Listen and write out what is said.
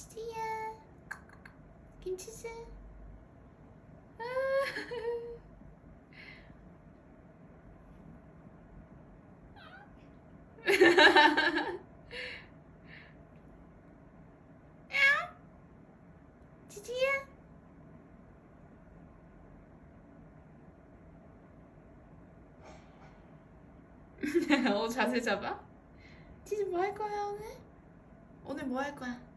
지지야 김치스. 지지야. 자세 잡아? 지지 뭐 할 거야 오늘? 오늘 뭐 할 거야?